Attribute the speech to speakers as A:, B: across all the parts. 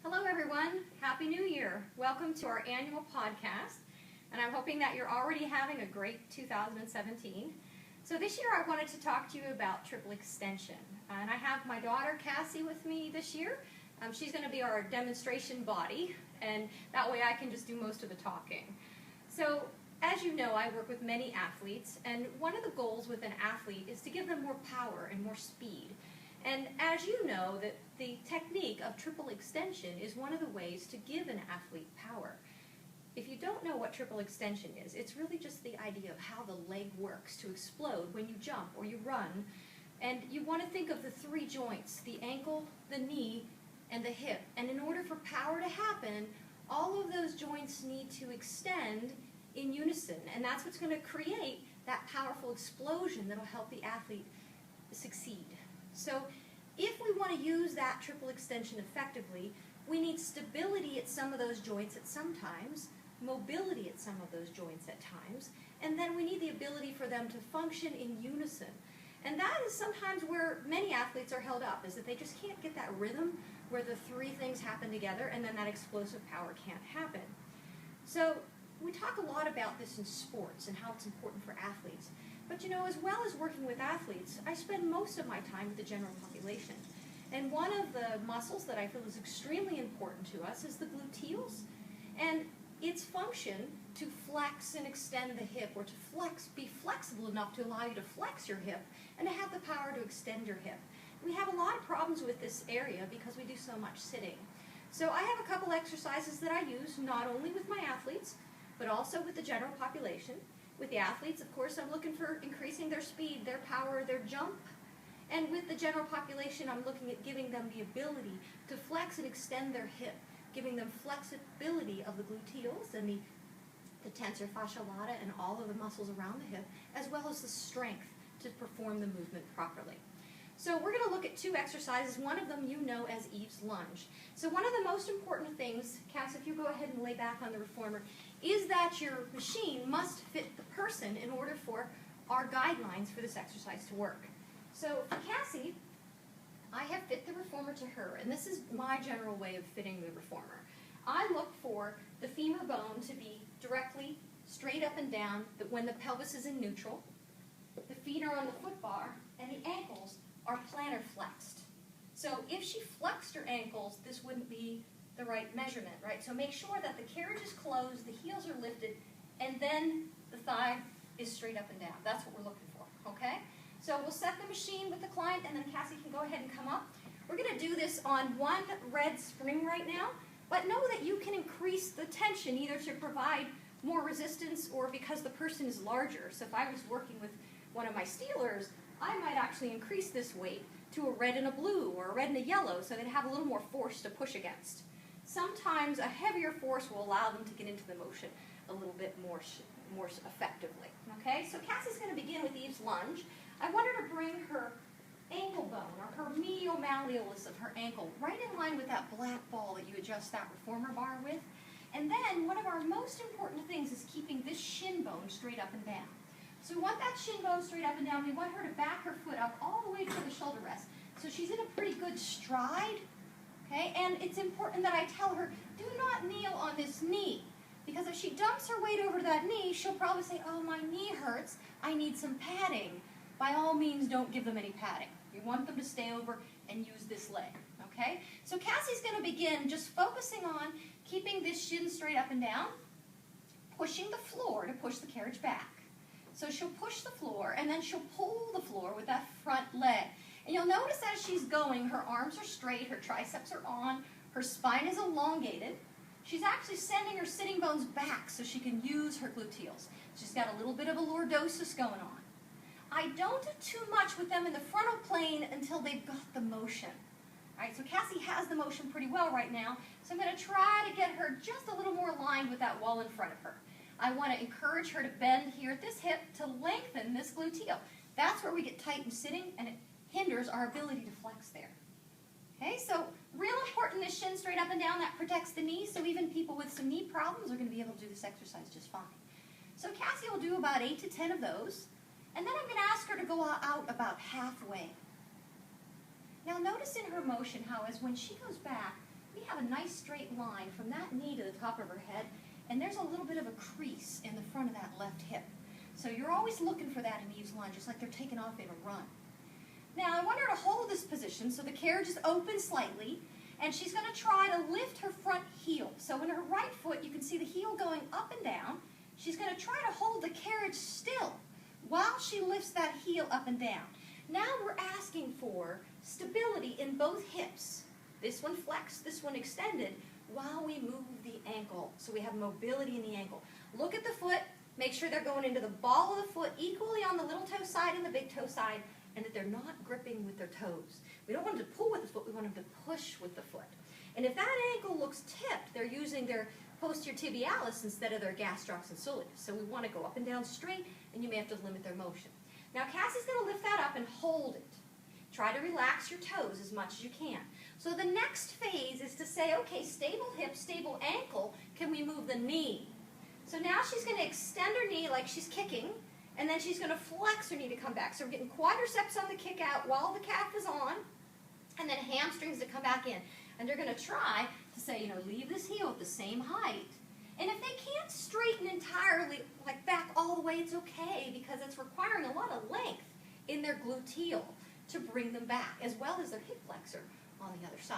A: Hello everyone, Happy New Year. Welcome to our annual podcast, and I'm hoping that you're already having a great 2017. So this year I wanted to talk to you about triple extension, and I have my daughter Cassie with me this year. She's going to be our demonstration body, and that way I can just do most of the talking. So as you know, I work with many athletes, and one of the goals with an athlete is to give them more power and more speed. And as you know, that the technique of triple extension is one of the ways to give an athlete power. If you don't know what triple extension is, it's really just the idea of how the leg works to explode when you jump or you run. And you want to think of the three joints, the ankle, the knee, and the hip. And in order for power to happen, all of those joints need to extend in unison. And that's what's going to create that powerful explosion that will help the athlete succeed. So if we want to use that triple extension effectively, we need stability at some of those joints at some times, mobility at some of those joints at times, and then we need the ability for them to function in unison. And that is sometimes where many athletes are held up, is that they just can't get that rhythm where the three things happen together and then that explosive power can't happen. So we talk a lot about this in sports and how it's important for athletes. But you know, as well as working with athletes, I spend most of my time with the general population. And one of the muscles that I feel is extremely important to us is the gluteals. And its function to flex and extend the hip, or to be flexible enough to allow you to flex your hip and to have the power to extend your hip. We have a lot of problems with this area because we do so much sitting. So I have a couple exercises that I use, not only with my athletes, but also with the general population. With the athletes, of course, I'm looking for increasing their speed, their power, their jump. And with the general population, I'm looking at giving them the ability to flex and extend their hip, giving them flexibility of the gluteals and the tensor fasciae lata and all of the muscles around the hip, as well as the strength to perform the movement properly. So we're going to look at two exercises. One of them you know as Eve's lunge. So one of the most important things, Cass, if you go ahead and lay back on the reformer, is that your machine must fit the person in order for our guidelines for this exercise to work. So for Cassie, I have fit the reformer to her, and this is my general way of fitting the reformer. I look for the femur bone to be directly straight up and down, that when the pelvis is in neutral, the feet are on the foot bar, and the ankles are plantar flexed. So if she flexed her ankles, this wouldn't be the right measurement, right? So make sure that the carriage is closed, the heels are lifted, and then the thigh is straight up and down. That's what we're looking for, okay? So we'll set the machine with the client, and then Cassie can go ahead and come up. We're going to do this on one red spring right now, but know that you can increase the tension either to provide more resistance or because the person is larger. So if I was working with one of my Steelers, I might actually increase this weight to a red and a blue or a red and a yellow so they'd have a little more force to push against. Sometimes a heavier force will allow them to get into the motion a little bit more effectively. Okay, so Cassie's going to begin with Eve's lunge. I want her to bring her ankle bone, or her medial malleolus of her ankle, right in line with that black ball that you adjust that reformer bar with. And then one of our most important things is keeping this shin bone straight up and down. So we want that shin bone straight up and down. We want her to back her foot up all the way to the shoulder rest. So she's in a pretty good stride. Okay, and it's important that I tell her, do not kneel on this knee. Because if she dumps her weight over that knee, she'll probably say, oh, my knee hurts, I need some padding. By all means, don't give them any padding. You want them to stay over and use this leg, okay? So Cassie's going to begin just focusing on keeping this shin straight up and down, pushing the floor to push the carriage back. So she'll push the floor, and then she'll pull the floor with that front leg. And you'll notice as she's going, her arms are straight, her triceps are on, her spine is elongated. She's actually sending her sitting bones back so she can use her gluteals. She's got a little bit of a lordosis going on. I don't do too much with them in the frontal plane until they've got the motion. All right, so Cassie has the motion pretty well right now, so I'm going to try to get her just a little more aligned with that wall in front of her. I want to encourage her to bend here at this hip to lengthen this gluteal. That's where we get tight in sitting, and it hinders our ability to flex there. Okay, so real important, this shin straight up and down, that protects the knees, so even people with some knee problems are going to be able to do this exercise just fine. So Cassie will do about 8 to 10 of those, and then I'm going to ask her to go out about halfway. Now notice in her motion how as when she goes back, we have a nice straight line from that knee to the top of her head, and there's a little bit of a crease in the front of that left hip. So you're always looking for that in Eve's lunge, just like they're taking off in a run. Now I want her to hold this position so the carriage is open slightly, and she's going to try to lift her front heel. So in her right foot, you can see the heel going up and down. She's going to try to hold the carriage still while she lifts that heel up and down. Now we're asking for stability in both hips. This one flexed, this one extended, while we move the ankle. So we have mobility in the ankle. Look at the foot. Make sure they're going into the ball of the foot equally on the little toe side and the big toe side, and that they're not gripping with their toes. We don't want them to pull with the foot, we want them to push with the foot. And if that ankle looks tipped, they're using their posterior tibialis instead of their gastrocs and soleus. So we want to go up and down straight, and you may have to limit their motion. Now Cassie's going to lift that up and hold it. Try to relax your toes as much as you can. So the next phase is to say, okay, stable hip, stable ankle, can we move the knee? So now she's going to extend her knee like she's kicking, and then she's going to flex her knee to come back. So we're getting quadriceps on the kick out while the calf is on, and then hamstrings to come back in. And they're going to try to say, leave this heel at the same height. And if they can't straighten entirely, like back all the way, it's okay, because it's requiring a lot of length in their gluteal to bring them back, as well as their hip flexor on the other side.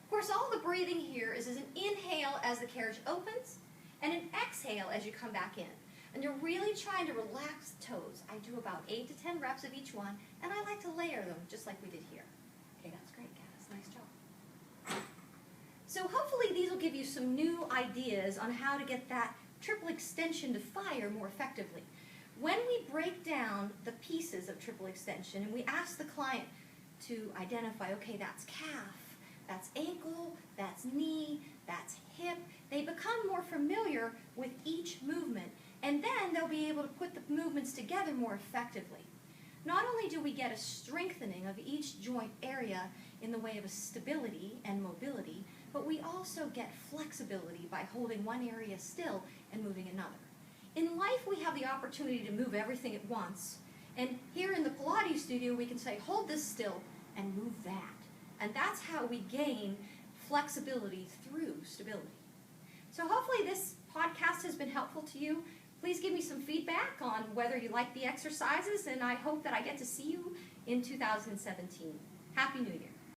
A: Of course, all the breathing here is an inhale as the carriage opens, and an exhale as you come back in. And you're really trying to relax the toes. I do about 8 to 10 reps of each one, and I like to layer them just like we did here. Okay, that's great, Cass. Nice job. So hopefully these will give you some new ideas on how to get that triple extension to fire more effectively. When we break down the pieces of triple extension and we ask the client to identify, okay, that's calf, that's ankle, that's knee, that's hip, they become more familiar with each movement, and then they'll be able to put the movements together more effectively. Not only do we get a strengthening of each joint area in the way of a stability and mobility, but we also get flexibility by holding one area still and moving another. In life, we have the opportunity to move everything at once, and here in the Pilates studio, we can say, hold this still and move that. And that's how we gain flexibility through stability. So hopefully this podcast has been helpful to you. Please give me some feedback on whether you like the exercises, and I hope that I get to see you in 2017. Happy New Year.